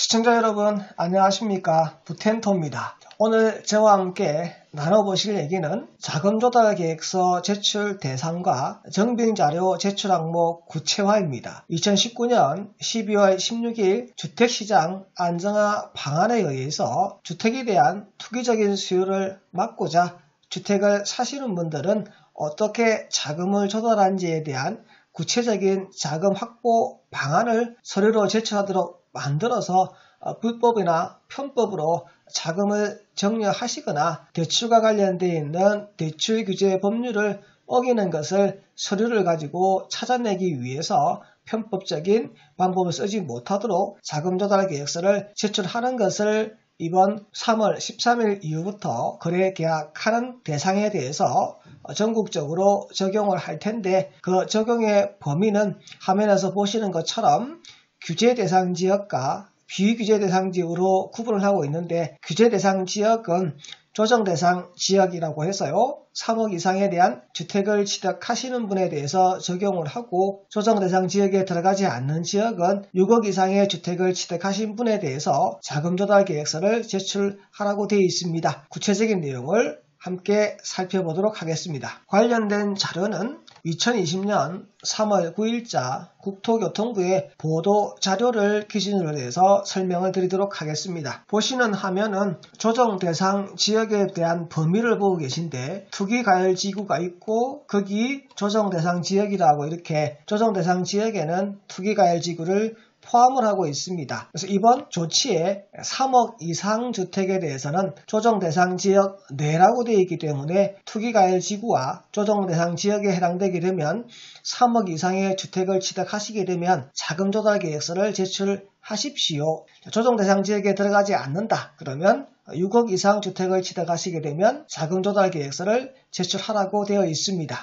시청자 여러분 안녕하십니까, 부텐토입니다. 오늘 저와 함께 나눠보실 얘기는 자금조달계획서 제출 대상과 정비자료 제출 항목 구체화입니다. 2019년 12월 16일 주택시장 안정화 방안에 의해서 주택에 대한 투기적인 수요를 막고자 주택을 사시는 분들은 어떻게 자금을 조달하는지에 대한 구체적인 자금 확보 방안을 서류로 제출하도록 만들어서 불법이나 편법으로 자금을 정려하시거나 대출과 관련되어 있는 대출 규제 법률을 어기는 것을 서류를 가지고 찾아내기 위해서 편법적인 방법을 쓰지 못하도록 자금조달계획서를 제출하는 것을 이번 3월 13일 이후부터 거래 계약하는 대상에 대해서 전국적으로 적용을 할 텐데, 그 적용의 범위는 화면에서 보시는 것처럼 규제 대상 지역과 비규제 대상 지역으로 구분을 하고 있는데, 규제 대상 지역은 조정 대상 지역이라고 해서요, 3억 이상에 대한 주택을 취득하시는 분에 대해서 적용을 하고, 조정 대상 지역에 들어가지 않는 지역은 6억 이상의 주택을 취득하신 분에 대해서 자금조달계획서를 제출하라고 되어 있습니다. 구체적인 내용을 함께 살펴보도록 하겠습니다. 관련된 자료는 2020년 3월 9일자 국토교통부의 보도 자료를 기준으로 해서 설명을 드리도록 하겠습니다. 보시는 화면은 조정 대상 지역에 대한 범위를 보고 계신데, 투기과열지구가 있고 거기 조정 대상 지역이라고, 이렇게 조정 대상 지역에는 투기과열지구를 포함을 하고 있습니다. 그래서 이번 조치에 3억 이상 주택에 대해서는 조정 대상 지역 내라고 되어 있기 때문에 투기과열지구와 조정 대상 지역에 해당되게 되면 3억 이상의 주택을 취득하시게 되면 자금조달계획서를 제출하십시오. 조정 대상 지역에 들어가지 않는다 그러면 6억 이상 주택을 취득하시게 되면 자금조달계획서를 제출하라고 되어 있습니다.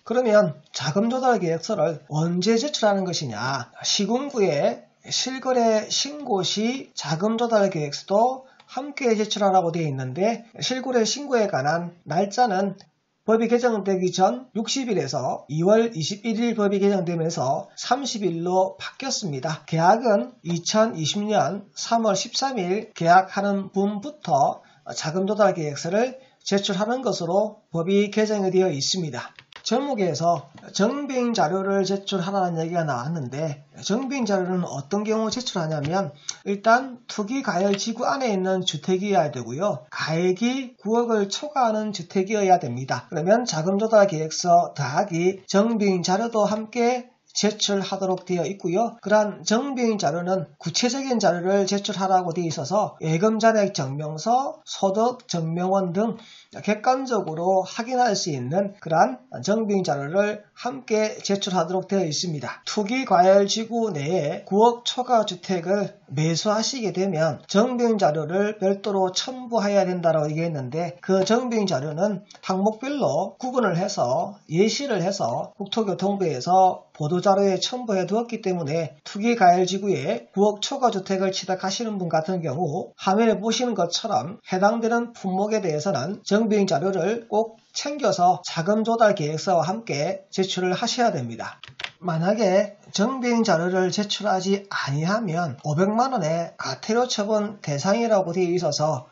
그러면 자금조달계획서를 언제 제출하는 것이냐? 시군구에 실거래 신고 시 자금조달계획서도 함께 제출하라고 되어 있는데, 실거래 신고에 관한 날짜는 법이 개정되기 전 60일에서 2월 21일 법이 개정되면서 30일로 바뀌었습니다. 계약은 2020년 3월 13일 계약하는 분부터 자금조달계획서를 제출하는 것으로 법이 개정이 되어 있습니다. 제목에서 정비자료를 제출하라는 얘기가 나왔는데, 정비자료는 어떤 경우 제출하냐면, 일단 투기과열지구 안에 있는 주택이어야 되고요, 가액이 9억을 초과하는 주택이어야 됩니다. 그러면 자금조달계획서 더하기 정비자료도 함께 제출하도록 되어 있고요. 그러한 정비자료는 구체적인 자료를 제출하라고 되어 있어서 예금잔액 증명서, 소득 증명원 등 객관적으로 확인할 수 있는 그러한 정비자료를 함께 제출하도록 되어 있습니다. 투기과열지구 내에 9억 초과 주택을 매수하시게 되면 정비자료를 별도로 첨부해야 된다고 얘기했는데, 그 정비자료는 항목별로 구분을 해서 예시를 해서 국토교통부에서 보도자료에 첨부해 두었기 때문에 투기과열지구에 9억 초과 주택을 취득하시는 분 같은 경우 화면에 보시는 것처럼 해당되는 품목에 대해서는 정비자료를 꼭 챙겨서 자금조달계획서와 함께 제출을 하셔야 됩니다. 만약에 정비자료를 제출하지 아니하면 500만원의 과태료 처분 대상이라고 되어 있어서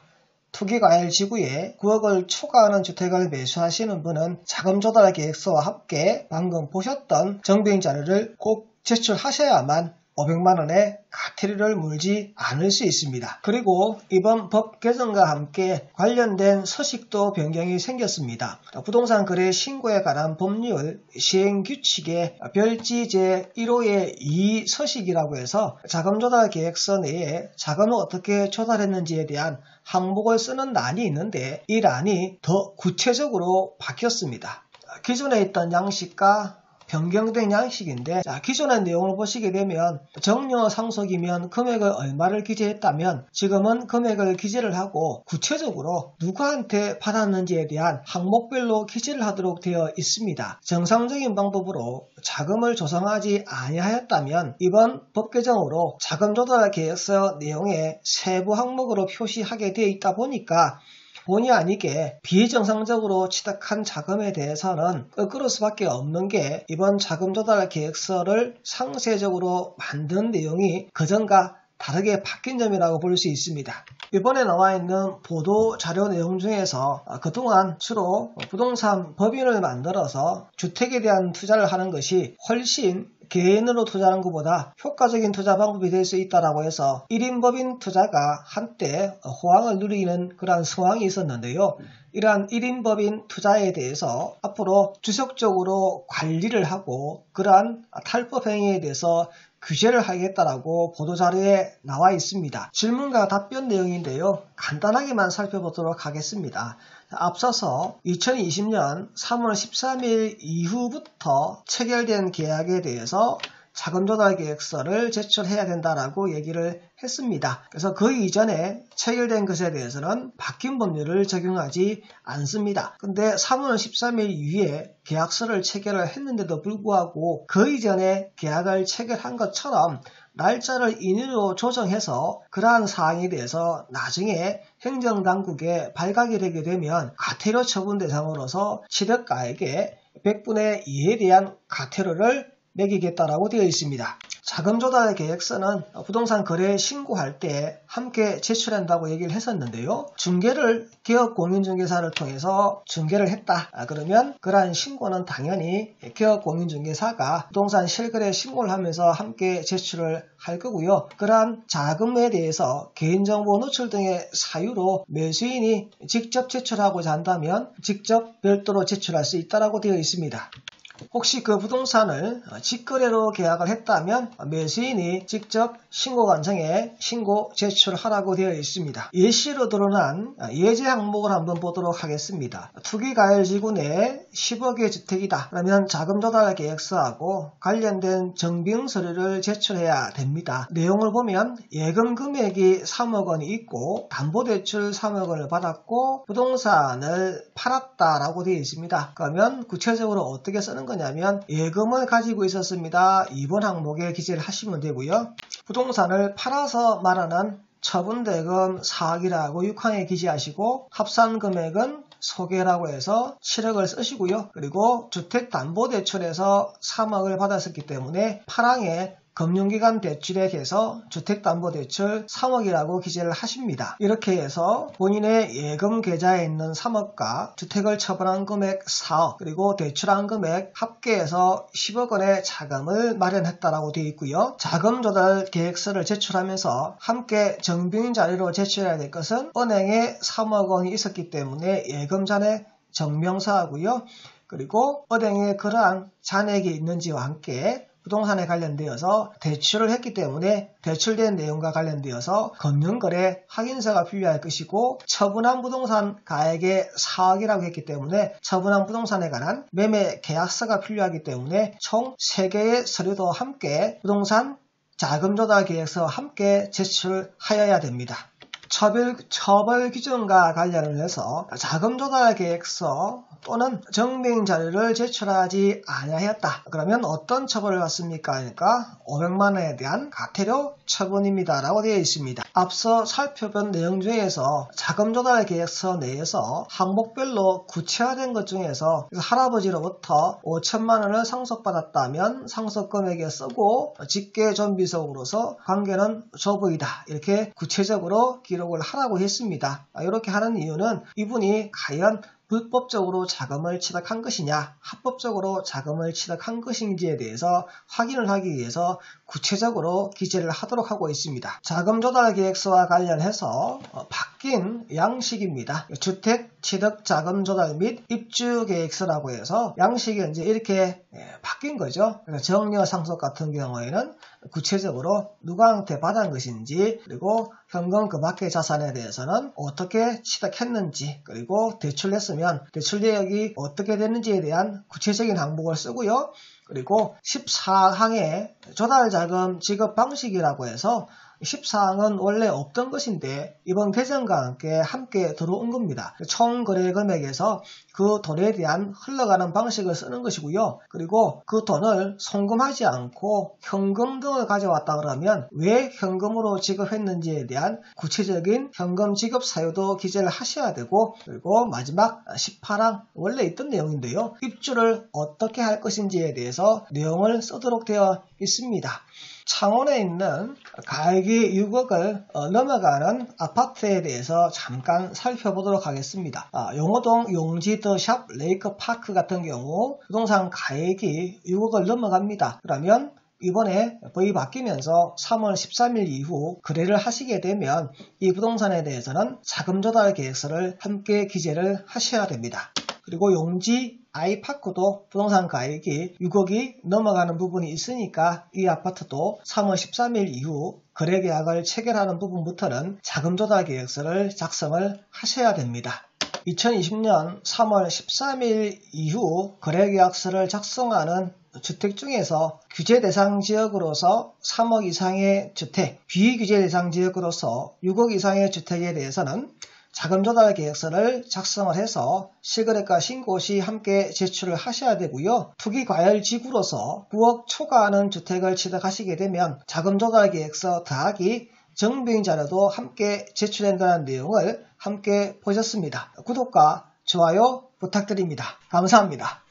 투기과열지구에 9억을 초과하는 주택을 매수하시는 분은 자금조달계획서와 함께 방금 보셨던 정비자료를 꼭 제출하셔야만 500만원의 과태료를 물지 않을 수 있습니다. 그리고 이번 법 개정과 함께 관련된 서식도 변경이 생겼습니다. 부동산 거래 신고에 관한 법률 시행규칙의 별지 제1호의 2 서식이라고 해서 자금조달계획서 내에 자금을 어떻게 조달했는지에 대한 항목을 쓰는 란이 있는데, 이 란이 더 구체적으로 바뀌었습니다. 기존에 있던 양식과 변경된 양식인데, 기존의 내용을 보시게 되면 정려 상속이면 금액을 얼마를 기재했다면, 지금은 금액을 기재를 하고 구체적으로 누구한테 받았는지에 대한 항목별로 기재를 하도록 되어 있습니다. 정상적인 방법으로 자금을 조성하지 아니하였다면 이번 법 개정으로 자금조달계획서 내용에 세부 항목으로 표시하게 되어 있다 보니까 본의 아니게 비정상적으로 취득한 자금에 대해서는 끄끄러울 수밖에 없는 게, 이번 자금조달 계획서를 상세적으로 만든 내용이 그전과 다르게 바뀐 점이라고 볼 수 있습니다. 이번에 나와 있는 보도 자료 내용 중에서 그동안 주로 부동산 법인을 만들어서 주택에 대한 투자를 하는 것이 훨씬 개인으로 투자하는 것보다 효과적인 투자 방법이 될 수 있다고 해서 1인 법인 투자가 한때 호황을 누리는 그러한 상황이 있었는데요. 이러한 1인 법인 투자에 대해서 앞으로 지속적으로 관리를 하고 그러한 탈법 행위에 대해서 규제를 하겠다라고 보도자료에 나와 있습니다. 질문과 답변 내용인데요. 간단하게만 살펴보도록 하겠습니다. 앞서서 2020년 3월 13일 이후부터 체결된 계약에 대해서 자금조달계획서를 제출해야 된다라고 얘기를 했습니다. 그래서 그 이전에 체결된 것에 대해서는 바뀐 법률을 적용하지 않습니다. 근데 3월 13일 이후에 계약서를 체결을 했는데도 불구하고 그 이전에 계약을 체결한 것처럼 날짜를 임의로 조정해서 그러한 사항에 대해서 나중에 행정당국에 발각이 되게 되면 과태료 처분 대상으로서 취득가액의 100분의 2에 대한 과태료를 매기겠다라고 되어 있습니다. 자금조달 계획서는 부동산 거래 신고할 때 함께 제출한다고 얘기를 했었는데요. 중개를 개업공인중개사를 통해서 중개를 했다. 그러면 그러한 신고는 당연히 개업공인중개사가 부동산 실거래 신고를 하면서 함께 제출을 할 거고요. 그러한 자금에 대해서 개인정보 노출 등의 사유로 매수인이 직접 제출하고자 한다면 직접 별도로 제출할 수 있다고 되어 있습니다. 혹시 그 부동산을 직거래로 계약을 했다면 매수인이 직접 신고관청에 신고 제출하라고 되어 있습니다. 예시로 드러난 예제 항목을 한번 보도록 하겠습니다. 투기과열지구 내에 10억의 주택이다. 그러면 자금조달 계획서하고 관련된 정비응 서류를 제출해야 됩니다. 내용을 보면 예금 금액이 3억 원이 있고 담보대출 3억 원을 받았고 부동산을 팔았다라고 되어 있습니다. 그러면 구체적으로 어떻게 쓰는 거냐면 예금을 가지고 있었습니다. 2번 항목에 기재를 하시면 되고요. 부동산을 팔아서 말하는 처분대금 4억이라고 6항에 기재하시고 합산금액은 소개라고 해서 7억을 쓰시고요. 그리고 주택담보대출에서 3억을 받았었기 때문에 8항에 금융기관 대출액에서 주택담보대출 3억이라고 기재를 하십니다. 이렇게 해서 본인의 예금 계좌에 있는 3억과 주택을 처분한 금액 4억 그리고 대출한 금액 합계해서 10억 원의 자금을 마련했다라고 되어 있고요. 자금조달 계획서를 제출하면서 함께 정비인 자료로 제출해야 될 것은 은행에 3억 원이 있었기 때문에 예금 잔액 증명서하고요. 그리고 은행에 그러한 잔액이 있는지와 함께 부동산에 관련되어서 대출을 했기 때문에 대출된 내용과 관련되어서 금융거래 확인서가 필요할 것이고 처분한 부동산 가액의 4억이라고 했기 때문에 처분한 부동산에 관한 매매 계약서가 필요하기 때문에 총 3개의 서류도 함께 부동산 자금조달 계획서와 함께 제출하여야 됩니다. 처벌 기준과 관련을 해서 자금조달 계획서 또는 증빙 자료를 제출하지 아니하였다. 그러면 어떤 처벌을 받습니까? 그러니까 500만 원에 대한 과태료 처분입니다. 라고 되어 있습니다. 앞서 살펴본 내용 중에서 자금조달 계획서 내에서 항목별로 구체화된 것 중에서 할아버지로부터 5천만 원을 상속받았다면 상속금액에 쓰고 직계존비속으로서 관계는 조부이다. 이렇게 구체적으로 기록을 하라고 했습니다. 이렇게 하는 이유는 이분이 과연 불법적으로 자금을 취득한 것이냐, 합법적으로 자금을 취득한 것인지에 대해서 확인을 하기 위해서 구체적으로 기재를 하도록 하고 있습니다. 자금조달계획서와 관련해서 바뀐 양식입니다. 주택 취득 자금조달 및 입주계획서라고 해서 양식이 이제 이렇게 바뀐 거죠. 정려 상속 같은 경우에는 구체적으로 누구한테 받은 것인지, 그리고 현금 그 밖의 자산에 대해서는 어떻게 취득했는지, 그리고 대출했으면 대출 내역이 어떻게 됐는지에 대한 구체적인 항목을 쓰고요. 그리고 14항에 조달자금 지급 방식이라고 해서 14항은 원래 없던 것인데 이번 개정과 함께 들어온 겁니다. 총 거래 금액에서 그 돈에 대한 흘러가는 방식을 쓰는 것이고요. 그리고 그 돈을 송금하지 않고 현금 등을 가져왔다 그러면 왜 현금으로 지급했는지에 대한 구체적인 현금 지급 사유도 기재를 하셔야 되고, 그리고 마지막 18항 원래 있던 내용인데요. 입주를 어떻게 할 것인지에 대해서 내용을 쓰도록 되어 있습니다. 창원에 있는 가액이 6억을 넘어가는 아파트에 대해서 잠깐 살펴보도록 하겠습니다. 용호동 용지 더샵 레이크파크 같은 경우 부동산 가액이 6억을 넘어갑니다. 그러면 이번에 법이 바뀌면서 3월 13일 이후 거래를 하시게 되면 이 부동산에 대해서는 자금 조달 계획서를 함께 기재를 하셔야 됩니다. 그리고 용지 아이파크도 부동산 가액이 6억이 넘어가는 부분이 있으니까 이 아파트도 3월 13일 이후 거래계약을 체결하는 부분부터는 자금 조달 계획서를 작성을 하셔야 됩니다. 2020년 3월 13일 이후 거래계약서를 작성하는 주택 중에서 규제 대상 지역으로서 3억 이상의 주택, 비규제 대상 지역으로서 6억 이상의 주택에 대해서는 자금 조달 계획서를 작성을 해서 실거래가 신고 시 함께 제출을 하셔야 되고요. 투기 과열 지구로서 9억 초과하는 주택을 취득하시게 되면 자금 조달 계획서 더하기 정비인 자료도 함께 제출한다는 내용을 함께 보셨습니다. 구독과 좋아요 부탁드립니다. 감사합니다.